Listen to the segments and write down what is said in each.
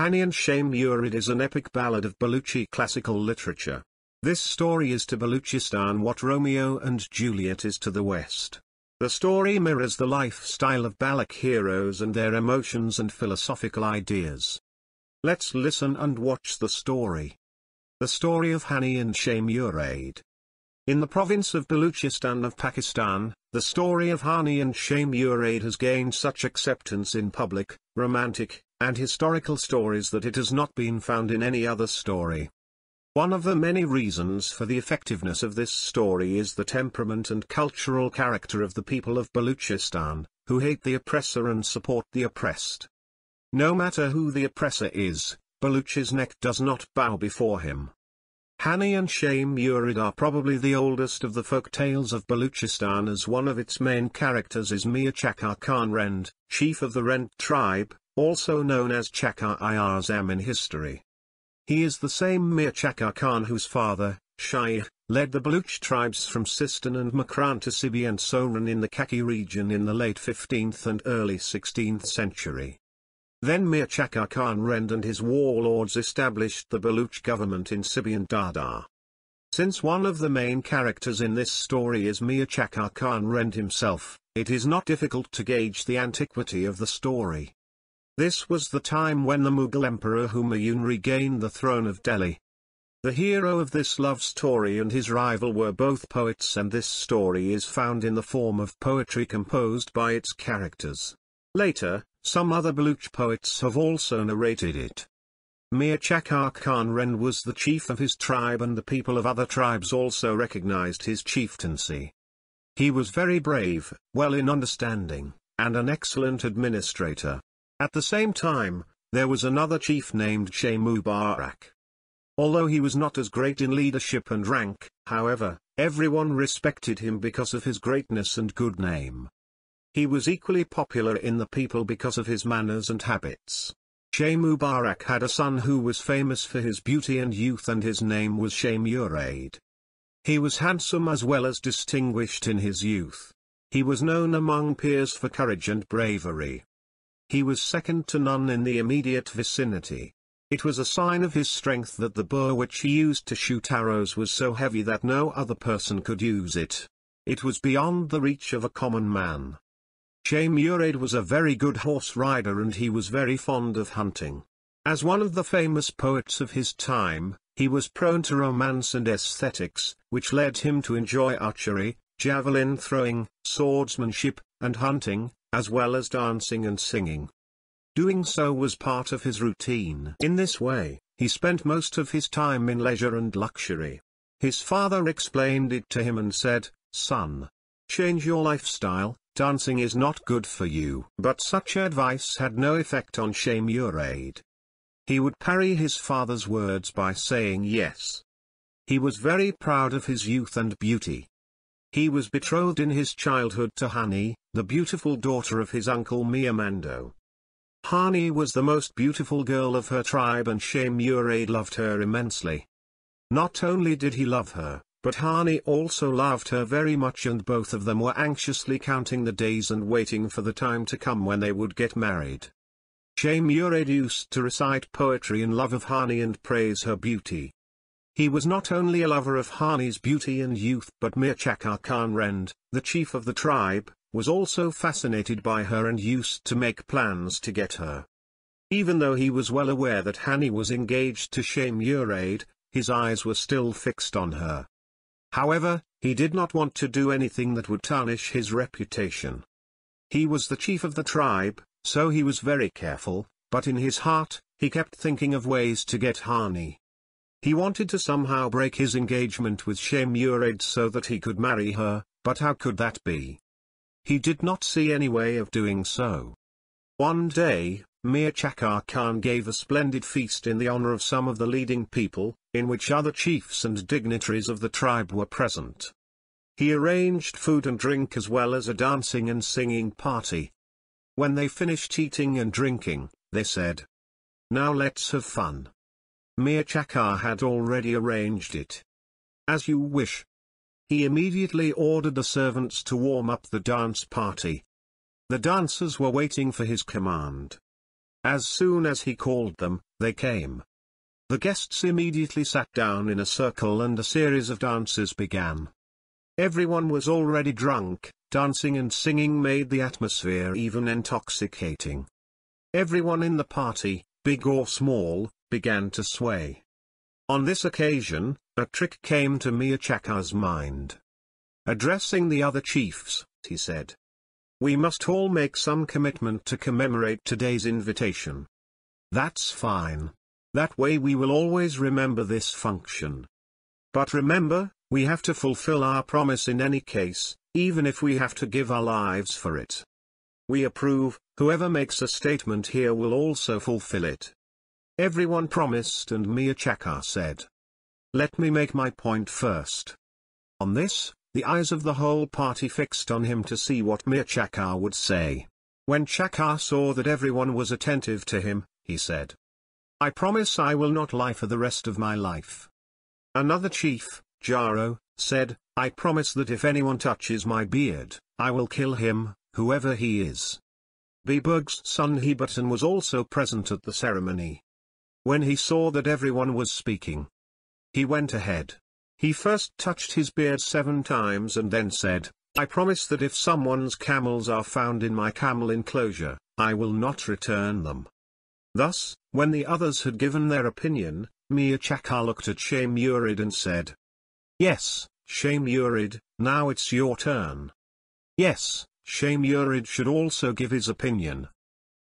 Hani and Sheh Murid is an epic ballad of Balochi classical literature. This story is to Balochistan what Romeo and Juliet is to the West. The story mirrors the lifestyle of Baloch heroes and their emotions and philosophical ideas. Let's listen and watch the story. The story of Hani and Sheh Murid. In the province of Balochistan of Pakistan, the story of Hani and Sheh Murid has gained such acceptance in public, romantic, and historical stories that it has not been found in any other story. One of the many reasons for the effectiveness of this story is the temperament and cultural character of the people of Balochistan, who hate the oppressor and support the oppressed. No matter who the oppressor is, Baloch's neck does not bow before him. Hani and Sheh Murid are probably the oldest of the folk tales of Balochistan, as one of its main characters is Mir Chakar Khan Rend, chief of the Rend tribe, also known as Chakar Irzam in history. He is the same Mir Chakar Khan whose father, Shah, led the Baloch tribes from Sistan and Makran to Sibi and Soran in the Kaki region in the late 15th and early 16th century. Then Mir Chakar Khan Rend and his warlords established the Baloch government in Sibi and Dardar. Since one of the main characters in this story is Mir Chakar Khan Rend himself, it is not difficult to gauge the antiquity of the story. This was the time when the Mughal Emperor Humayun regained the throne of Delhi. The hero of this love story and his rival were both poets, and this story is found in the form of poetry composed by its characters. Later, some other Baloch poets have also narrated it. Mir Chakar Khan Rend was the chief of his tribe, and the people of other tribes also recognized his chieftaincy. He was very brave, well in understanding, and an excellent administrator. At the same time, there was another chief named Sheh Mubarak. Although he was not as great in leadership and rank, however, everyone respected him because of his greatness and good name. He was equally popular in the people because of his manners and habits. Sheh Mubarak had a son who was famous for his beauty and youth, and his name was Sheh Murid. He was handsome as well as distinguished in his youth. He was known among peers for courage and bravery. He was second to none in the immediate vicinity. It was a sign of his strength that the bow which he used to shoot arrows was so heavy that no other person could use it. It was beyond the reach of a common man. Sheh Murid was a very good horse rider, and he was very fond of hunting. As one of the famous poets of his time, he was prone to romance and aesthetics, which led him to enjoy archery, javelin throwing, swordsmanship, and hunting, as well as dancing and singing. Doing so was part of his routine. In this way, he spent most of his time in leisure and luxury. His father explained it to him and said, "Son, change your lifestyle, dancing is not good for you." But such advice had no effect on Sheh Murid. He would parry his father's words by saying yes. He was very proud of his youth and beauty. He was betrothed in his childhood to Hani, the beautiful daughter of his uncle Mir Mando. Hani was the most beautiful girl of her tribe, and Sheh Murid loved her immensely. Not only did he love her, but Hani also loved her very much, and both of them were anxiously counting the days and waiting for the time to come when they would get married. Sheh Murid used to recite poetry in love of Hani and praise her beauty. He was not only a lover of Hani's beauty and youth, but Mir Chakar Khan Rend, the chief of the tribe, was also fascinated by her and used to make plans to get her. Even though he was well aware that Hani was engaged to Sheh Murid, his eyes were still fixed on her. However, he did not want to do anything that would tarnish his reputation. He was the chief of the tribe, so he was very careful, but in his heart, he kept thinking of ways to get Hani. He wanted to somehow break his engagement with Sheh Murid so that he could marry her, but how could that be? He did not see any way of doing so. One day, Mir Chakar Khan gave a splendid feast in the honor of some of the leading people, in which other chiefs and dignitaries of the tribe were present. He arranged food and drink as well as a dancing and singing party. When they finished eating and drinking, they said, "Now let's have fun." Mir Chakar had already arranged it. "As you wish." He immediately ordered the servants to warm up the dance party. The dancers were waiting for his command. As soon as he called them, They came. The guests immediately sat down in a circle and a series of dances began. Everyone was already drunk, dancing and singing made the atmosphere even intoxicating. Everyone in the party, big or small, began to sway. On this occasion, a trick came to Mir Chakar's mind. Addressing the other chiefs, he said, "We must all make some commitment to commemorate today's invitation." "That's fine. That way we will always remember this function. But remember, we have to fulfill our promise in any case, even if we have to give our lives for it." "We approve. Whoever makes a statement here will also fulfill it." Everyone promised and Mir Chakar said, "Let me make my point first." On this, the eyes of the whole party fixed on him to see what Mir Chakar would say. When Chakar saw that everyone was attentive to him, he said, "I promise I will not lie for the rest of my life." Another chief, Jaro, said, "I promise that if anyone touches my beard, I will kill him, whoever he is." Bebug's son Hebatan was also present at the ceremony. When he saw that everyone was speaking, he went ahead. He first touched his beard 7 times and then said, "I promise that if someone's camels are found in my camel enclosure, I will not return them." Thus, when the others had given their opinion, Mir Chakar looked at Sheh Murid and said, "Yes, Sheh Murid, now it's your turn." Yes, Sheh Murid should also give his opinion.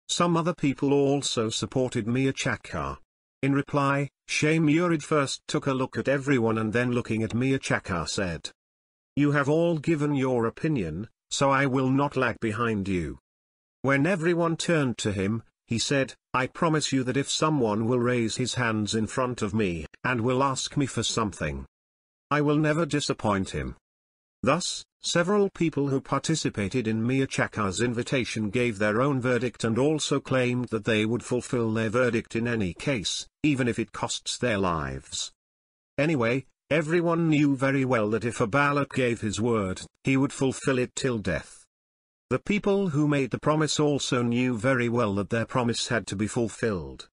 Some other people also supported Mir Chakar. In reply, Sheh Murid first took a look at everyone and then looking at Mir Chakar said, "You have all given your opinion, so I will not lag behind you." When everyone turned to him, he said, "I promise you that if someone will raise his hands in front of me, and will ask me for something, I will never disappoint him." Thus, several people who participated in Mir Chakar's invitation gave their own verdict and also claimed that they would fulfill their verdict in any case, even if it costs their lives. Anyway, everyone knew very well that if a Baloch gave his word, he would fulfill it till death. The people who made the promise also knew very well that their promise had to be fulfilled.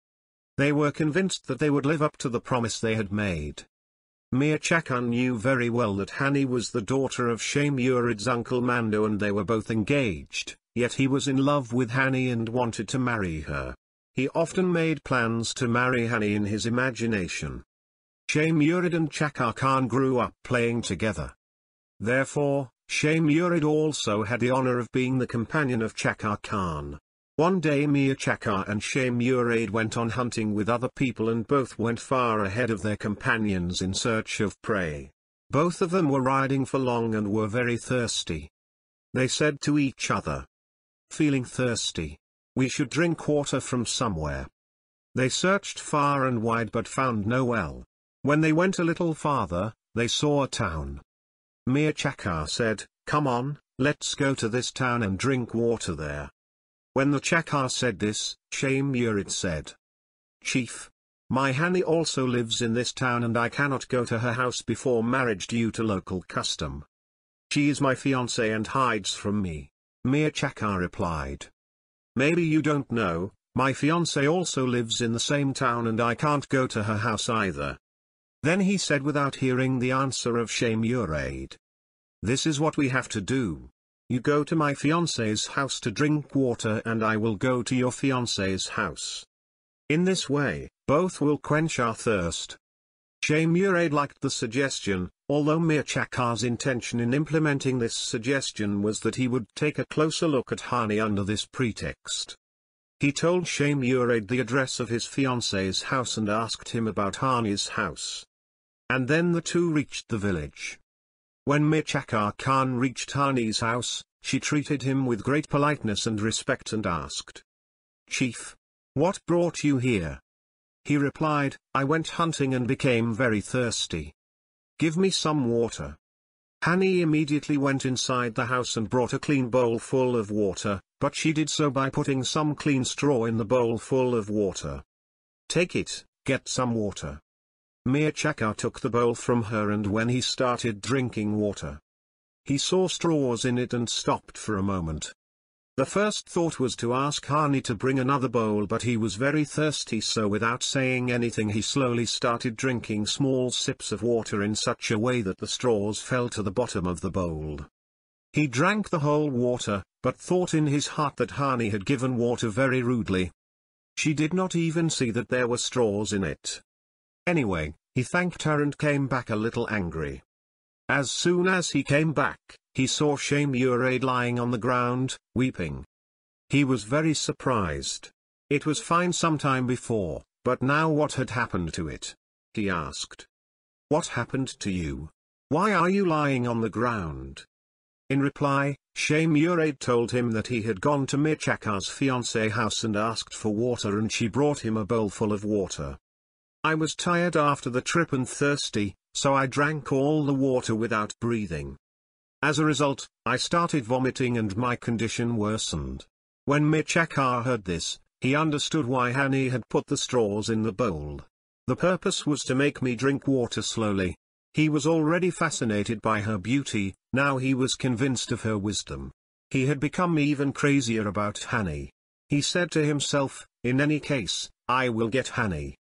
They were convinced that they would live up to the promise they had made. Mir Chakar knew very well that Hani was the daughter of Sheh Murid's uncle Mando and they were both engaged, yet he was in love with Hani and wanted to marry her. He often made plans to marry Hani in his imagination. Sheh Murid and Chakar Khan grew up playing together. Therefore, Sheh Murid also had the honor of being the companion of Chakar Khan. One day Mir Chakar and Sheh Murid went on hunting with other people and both went far ahead of their companions in search of prey. Both of them were riding for long and were very thirsty. They said to each other, "Feeling thirsty. We should drink water from somewhere." They searched far and wide but found no well. When they went a little farther, they saw a town. Mir Chakar said, "Come on, let's go to this town and drink water there." When the Chakar said this, Sheh Murid said, "Chief, my Hani also lives in this town and I cannot go to her house before marriage due to local custom. She is my fiancée and hides from me." Mir Chakar replied, "Maybe you don't know, my fiancée also lives in the same town and I can't go to her house either." Then he said without hearing the answer of Sheh Murid, "This is what we have to do. You go to my fiancé's house to drink water and I will go to your fiancé's house. In this way, both will quench our thirst." Sheh Murid liked the suggestion, although Mir Chakar's intention in implementing this suggestion was that he would take a closer look at Hani under this pretext. He told Sheh Murid the address of his fiancé's house and asked him about Hani's house. And then the two reached the village. When Mir Chakar Khan reached Hani's house, she treated him with great politeness and respect and asked, "Chief, what brought you here?" He replied, "I went hunting and became very thirsty. Give me some water." Hani immediately went inside the house and brought a clean bowl full of water, but she did so by putting some clean straw in the bowl full of water. "Take it, get some water." Mir Chakar took the bowl from her and when he started drinking water, he saw straws in it and stopped for a moment. The first thought was to ask Hani to bring another bowl, but he was very thirsty, so without saying anything he slowly started drinking small sips of water in such a way that the straws fell to the bottom of the bowl. He drank the whole water, but thought in his heart that Hani had given water very rudely. She did not even see that there were straws in it. Anyway, he thanked her and came back a little angry. As soon as he came back, he saw Sheh Murid lying on the ground, weeping. He was very surprised. It was fine some time before, but now what had happened to it? He asked. What happened to you? Why are you lying on the ground? In reply, Sheh Murid told him that he had gone to Mir Chakar's fiancée house and asked for water, and she brought him a bowl full of water. I was tired after the trip and thirsty, so I drank all the water without breathing. As a result, I started vomiting and my condition worsened. When Mir Chakar heard this, he understood why Hani had put the straws in the bowl. The purpose was to make me drink water slowly. He was already fascinated by her beauty, now he was convinced of her wisdom. He had become even crazier about Hani. He said to himself, in any case, I will get Hani.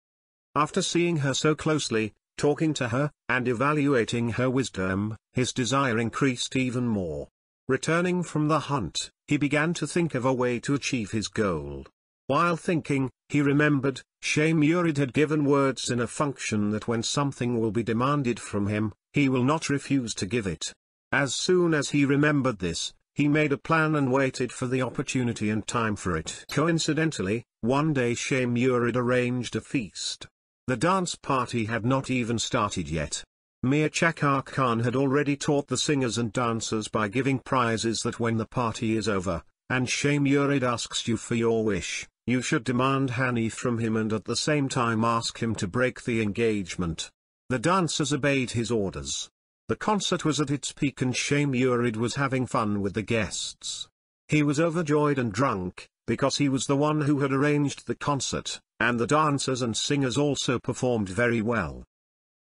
After seeing her so closely, talking to her, and evaluating her wisdom, his desire increased even more. Returning from the hunt, he began to think of a way to achieve his goal. While thinking, he remembered, Sheh Murid had given words in a function that when something will be demanded from him, he will not refuse to give it. As soon as he remembered this, he made a plan and waited for the opportunity and time for it. Coincidentally, one day Sheh Murid arranged a feast. The dance party had not even started yet. Mir Chakar Khan had already taught the singers and dancers by giving prizes that when the party is over, and Sheh Murid asks you for your wish, you should demand Hani from him and at the same time ask him to break the engagement. The dancers obeyed his orders. The concert was at its peak and Sheh Murid was having fun with the guests. He was overjoyed and drunk, because he was the one who had arranged the concert, and the dancers and singers also performed very well.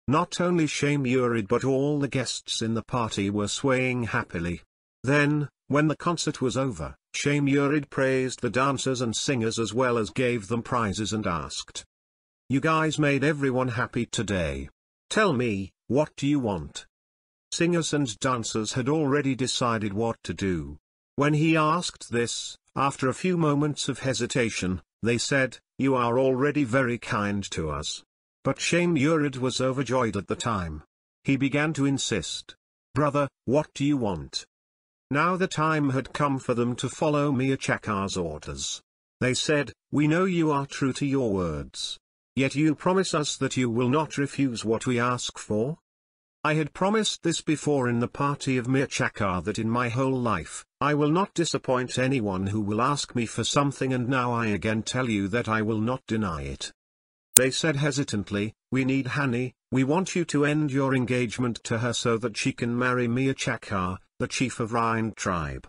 Not only Sheh Murid but all the guests in the party were swaying happily. Then, when the concert was over, Sheh Murid praised the dancers and singers as well as gave them prizes and asked, "You guys made everyone happy today. Tell me, what do you want?" Singers and dancers had already decided what to do. When he asked this, after a few moments of hesitation, they said, "You are already very kind to us." But Sheh Murid was overjoyed at the time. He began to insist, "Brother, what do you want?" Now the time had come for them to follow Mir Chakar's orders. They said, "We know you are true to your words. Yet you promise us that you will not refuse what we ask for?" I had promised this before in the party of Mir Chakar that in my whole life, I will not disappoint anyone who will ask me for something, and now I again tell you that I will not deny it. They said hesitantly, "We need Hani, we want you to end your engagement to her so that she can marry Mir Chakar, the chief of Rhind tribe."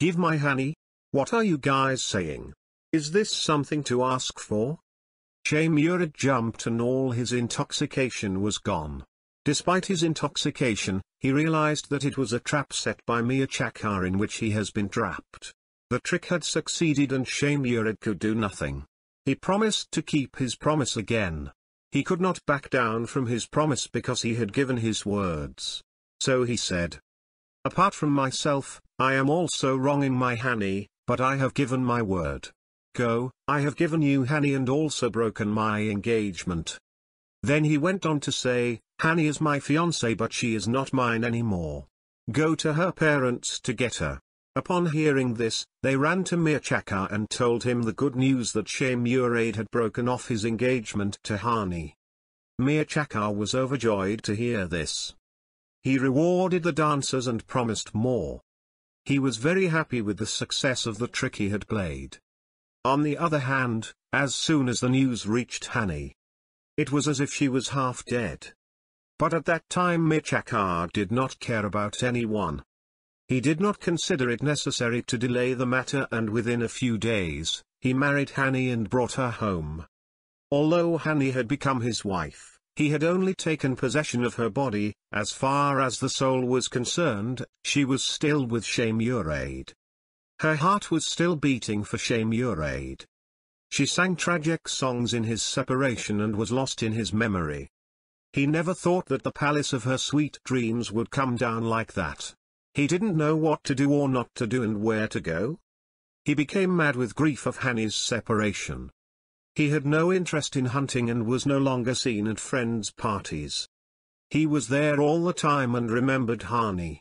"Give my Hani? What are you guys saying? Is this something to ask for?" Sheh Murid jumped and all his intoxication was gone. Despite his intoxication, he realized that it was a trap set by Mir Chakar in which he has been trapped. The trick had succeeded and Sheh Murid could do nothing. He promised to keep his promise again. He could not back down from his promise because he had given his words. So he said, "Apart from myself, I am also wronging my Hani, but I have given my word. Go, I have given you Hani and also broken my engagement." Then he went on to say, "Hani is my fiancée but she is not mine anymore. Go to her parents to get her." Upon hearing this, they ran to Mir Chakar and told him the good news that Sheh Murid had broken off his engagement to Hani. Mir Chakar was overjoyed to hear this. He rewarded the dancers and promised more. He was very happy with the success of the trick he had played. On the other hand, as soon as the news reached Hani, it was as if she was half dead. But at that time Mir Chakar did not care about anyone. He did not consider it necessary to delay the matter, and within a few days, he married Hani and brought her home. Although Hani had become his wife, he had only taken possession of her body. As far as the soul was concerned, she was still with Sheh Murid. Her heart was still beating for Sheh Murid. She sang tragic songs in his separation and was lost in his memory. He never thought that the palace of her sweet dreams would come down like that. He didn't know what to do or not to do and where to go. He became mad with grief of Hani's separation. He had no interest in hunting and was no longer seen at friends' parties. He was there all the time and remembered Hani.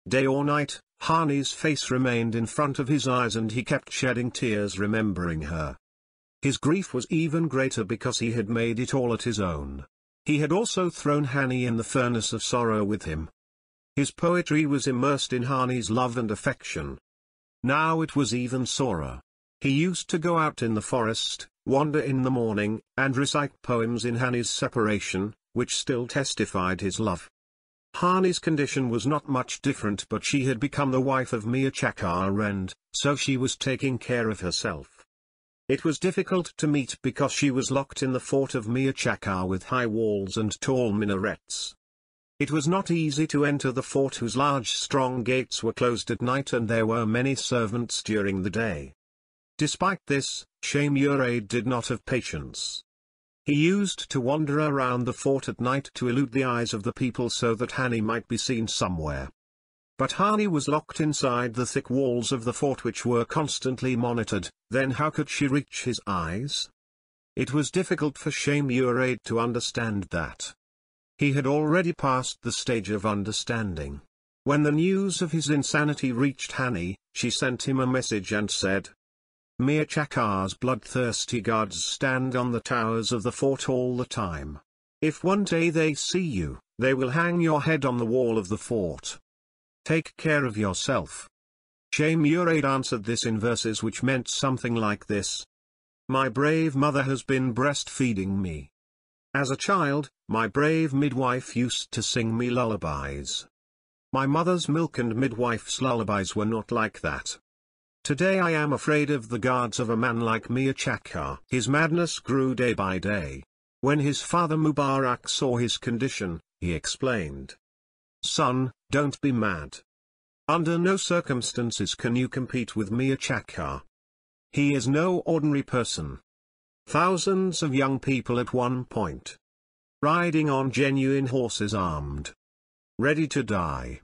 Day or night, Hani's face remained in front of his eyes and he kept shedding tears remembering her. His grief was even greater because he had made it all at his own. He had also thrown Hani in the furnace of sorrow with him. His poetry was immersed in Hani's love and affection. Now it was even sorer. He used to go out in the forest, wander in the morning, and recite poems in Hani's separation, which still testified his love. Hani's condition was not much different, but she had become the wife of Mir Chakar and, so she was taking care of herself. It was difficult to meet because she was locked in the fort of Mir Chakar with high walls and tall minarets. It was not easy to enter the fort whose large strong gates were closed at night and there were many servants during the day. Despite this, Sheh Murid did not have patience. He used to wander around the fort at night to elude the eyes of the people so that Hani might be seen somewhere. But Hani was locked inside the thick walls of the fort which were constantly monitored, then how could she reach his eyes? It was difficult for Sheh Murid to understand that. He had already passed the stage of understanding. When the news of his insanity reached Hani, she sent him a message and said, Mir Chakar's bloodthirsty guards stand on the towers of the fort all the time. If one day they see you, they will hang your head on the wall of the fort. Take care of yourself. Sheh Murid answered this in verses which meant something like this. My brave mother has been breastfeeding me. As a child, my brave midwife used to sing me lullabies. My mother's milk and midwife's lullabies were not like that. Today I am afraid of the guards of a man like Mir Chakar. His madness grew day by day. When his father Mubarak saw his condition, he explained. Son, don't be mad. Under no circumstances can you compete with Mir Chakar. He is no ordinary person. Thousands of young people at one point. Riding on genuine horses armed. Ready to die.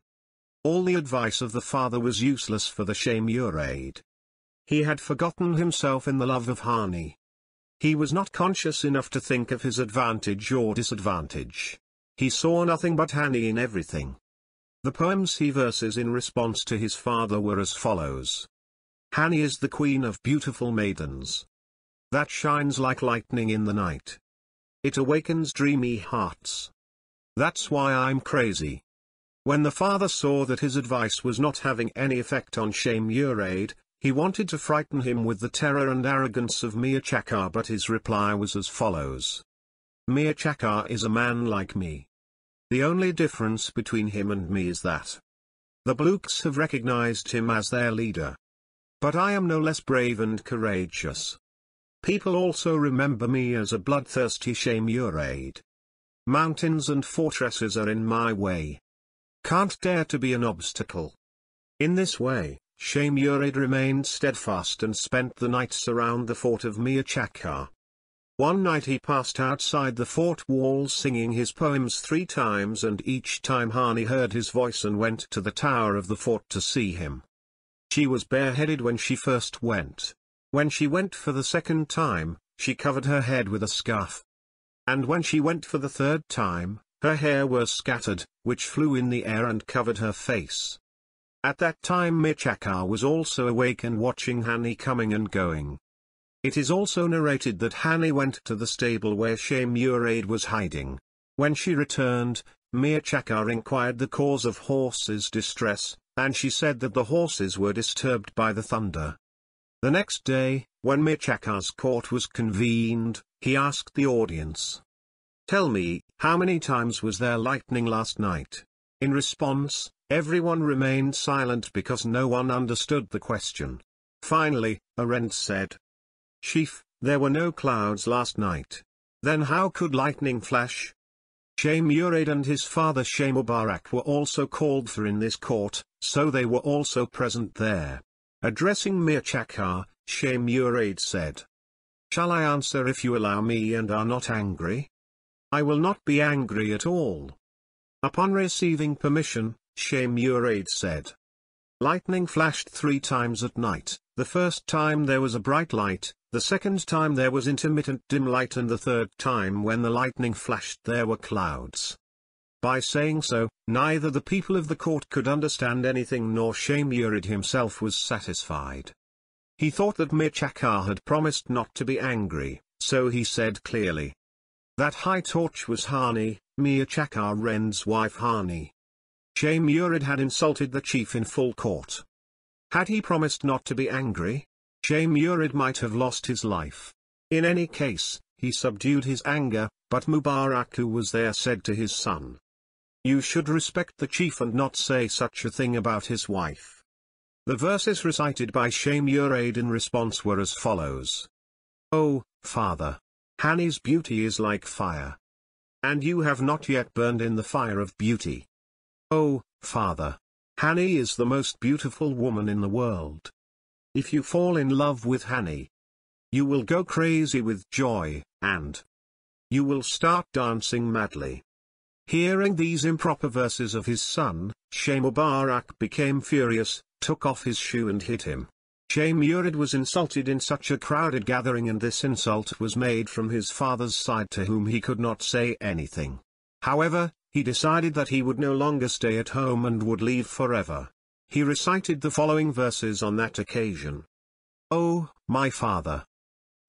All the advice of the father was useless for the Sheh Murid. He had forgotten himself in the love of Hani. He was not conscious enough to think of his advantage or disadvantage. He saw nothing but Hani in everything. The poems he verses in response to his father were as follows. Hani is the queen of beautiful maidens. That shines like lightning in the night. It awakens dreamy hearts. That's why I'm crazy. When the father saw that his advice was not having any effect on Sheh Murid, he wanted to frighten him with the terror and arrogance of Mir Chakar, but his reply was as follows. Mir Chakar is a man like me. The only difference between him and me is that the Balochs have recognized him as their leader. But I am no less brave and courageous. People also remember me as a bloodthirsty Sheh Murid. Mountains and fortresses are in my way. Can't dare to be an obstacle. In this way, Sheh Murid remained steadfast and spent the nights around the fort of Mir Chakar. One night he passed outside the fort walls singing his poems 3 times, and each time Hani heard his voice and went to the tower of the fort to see him. She was bareheaded when she first went. When she went for the second time, she covered her head with a scarf. And when she went for the third time, her hair was scattered, which flew in the air and covered her face. At that time Mir Chakar was also awake and watching Hani coming and going. It is also narrated that Hani went to the stable where Sheh Murid was hiding. When she returned, Mir Chakar inquired the cause of horses' distress, and she said that the horses were disturbed by the thunder. The next day, when Mir Chakar's court was convened, he asked the audience, "Tell me, how many times was there lightning last night?" In response, everyone remained silent because no one understood the question. Finally, Arend said, "Chief, there were no clouds last night. Then how could lightning flash?" Sheh Murid and his father Sheh Mubarak were also called for in this court, so they were also present there. Addressing Mir Chakar, Sheh Murid said, "Shall I answer if you allow me and are not angry?" "I will not be angry at all." Upon receiving permission, Sheh Murid said, "Lightning flashed 3 times at night. The first time there was a bright light, the second time there was intermittent dim light, and the third time when the lightning flashed there were clouds." By saying so, neither the people of the court could understand anything nor Sheh Murid himself was satisfied. He thought that Mir Chakar had promised not to be angry, so he said clearly, "That high torch was Hani, Mir Chakar Ren's wife Hani." Sheh Murid had insulted the chief in full court. Had he promised not to be angry, Sheh Murid might have lost his life. In any case, he subdued his anger, but Mubarak, who was there, said to his son, "You should respect the chief and not say such a thing about his wife." The verses recited by Sheh Murid in response were as follows. "O father, Hani's beauty is like fire, and you have not yet burned in the fire of beauty. O father, Hani is the most beautiful woman in the world. If you fall in love with Hani, you will go crazy with joy, and you will start dancing madly." Hearing these improper verses of his son, Sheh Mubarak became furious, took off his shoe and hit him. Sheh Murid was insulted in such a crowded gathering, and this insult was made from his father's side, to whom he could not say anything. However, he decided that he would no longer stay at home and would leave forever. He recited the following verses on that occasion. "O, my father!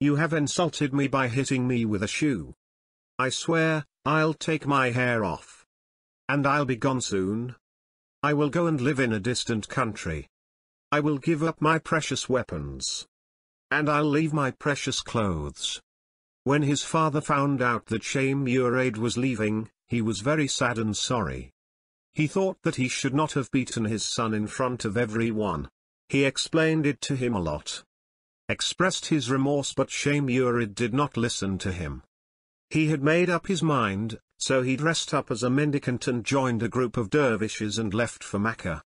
You have insulted me by hitting me with a shoe. I swear, I'll take my hair off. And I'll be gone soon. I will go and live in a distant country. I will give up my precious weapons. And I'll leave my precious clothes." When his father found out that Sheh Murid was leaving, he was very sad and sorry. He thought that he should not have beaten his son in front of everyone. He explained it to him a lot, expressed his remorse, but Sheh Murid did not listen to him. He had made up his mind, so he dressed up as a mendicant and joined a group of dervishes and left for Mecca.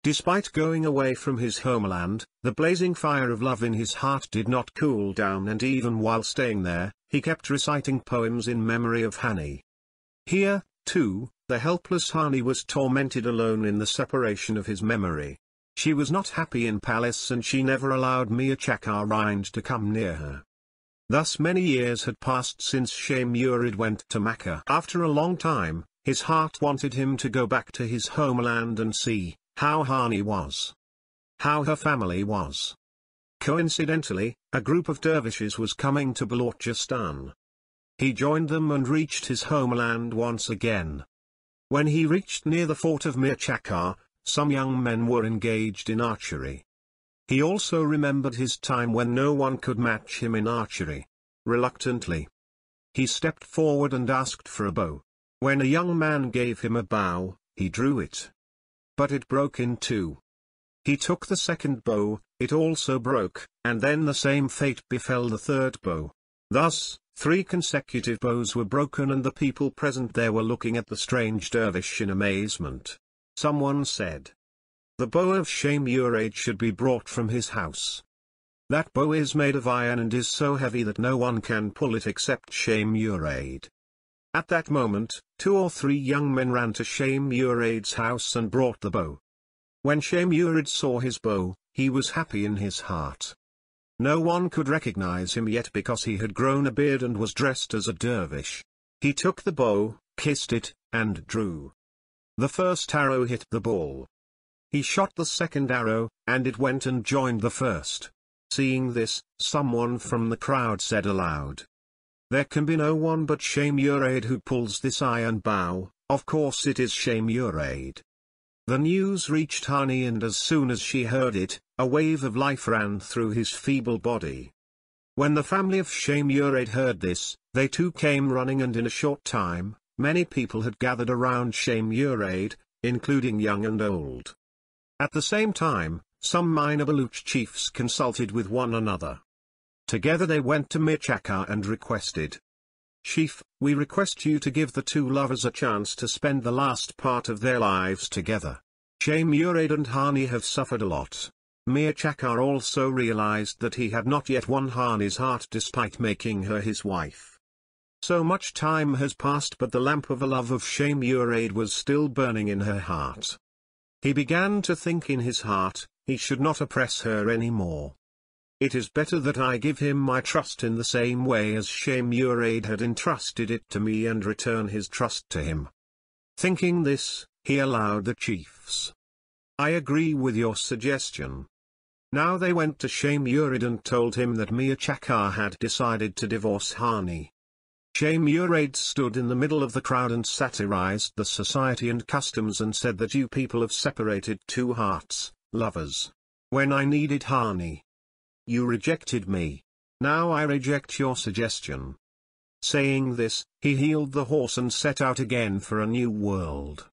Despite going away from his homeland, the blazing fire of love in his heart did not cool down, and even while staying there, he kept reciting poems in memory of Hani. Here, too, the helpless Hani was tormented alone in the separation of his memory. She was not happy in palace, and she never allowed Mir Chakar Rind to come near her. Thus many years had passed since Sheh Murid went to Mecca. After a long time, his heart wanted him to go back to his homeland and see how Hani was, how her family was. Coincidentally, a group of dervishes was coming to Balochistan. He joined them and reached his homeland once again. When he reached near the fort of Mir Chakar, some young men were engaged in archery. He also remembered his time when no one could match him in archery. Reluctantly, he stepped forward and asked for a bow. When a young man gave him a bow, he drew it, but it broke in two. He took the second bow, it also broke, and then the same fate befell the third bow. Thus, 3 consecutive bows were broken, and the people present there were looking at the strange dervish in amazement. Someone said, "The bow of Sheh Murid should be brought from his house. That bow is made of iron and is so heavy that no one can pull it except Sheh Murid." At that moment, 2 or 3 young men ran to Sheh Murid's house and brought the bow. When Sheh Murid saw his bow, he was happy in his heart. No one could recognize him yet because he had grown a beard and was dressed as a dervish. He took the bow, kissed it, and drew. The first arrow hit the ball. He shot the second arrow, and it went and joined the first. Seeing this, someone from the crowd said aloud, "There can be no one but Sheh Murid who pulls this iron bow. Of course it is Sheh Murid." The news reached Hani, and as soon as she heard it, a wave of life ran through his feeble body. When the family of Sheh Murid heard this, they too came running, and in a short time, many people had gathered around Sheh Murid, including young and old. At the same time, some minor Baloch chiefs consulted with one another. Together they went to Mir Chakar and requested, "Chief, we request you to give the 2 lovers a chance to spend the last part of their lives together. Sheh Murid and Hani have suffered a lot. Mir Chakar also realized that he had not yet won Hani's heart despite making her his wife. So much time has passed, but the lamp of the love of Sheh Murid was still burning in her heart. He began to think in his heart, he should not oppress her anymore. It is better that I give him my trust in the same way as Sheh Murid had entrusted it to me and return his trust to him. Thinking this, he allowed the chiefs. I agree with your suggestion. Now they went to Sheh Murid and told him that Mir Chakar had decided to divorce Hani. Sheh Murid stood in the middle of the crowd and satirized the society and customs and said that you people have separated two hearts, lovers. When I needed Hani, you rejected me. Now I reject your suggestion. Saying this, he healed the horse and set out again for a new world.